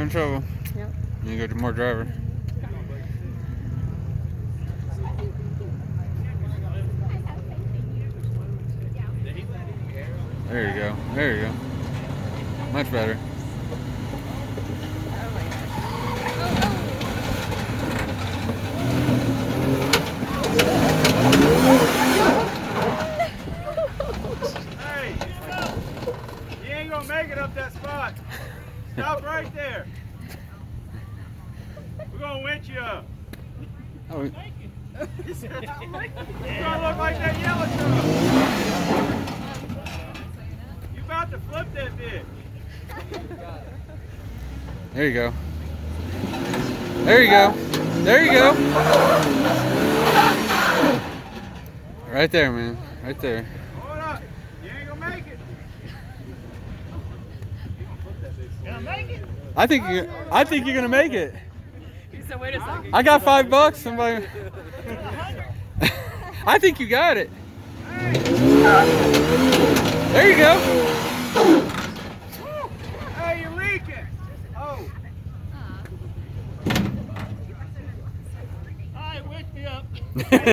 in trouble. Yep. You go to more driver. There you go. There you go. Much better. Hey, you ain't gonna make it up that spot. Stop right there. We're gonna winch you up. Oh, You're gonna look like that yellow truck. You about to flip that bitch. there you go. There you go. There you go. Right there, man. Right there. Hold up. You ain't gonna make it. Gonna make it? I think you're gonna make it. So wait a second. I got $5. Somebody. I think you got it. There you go.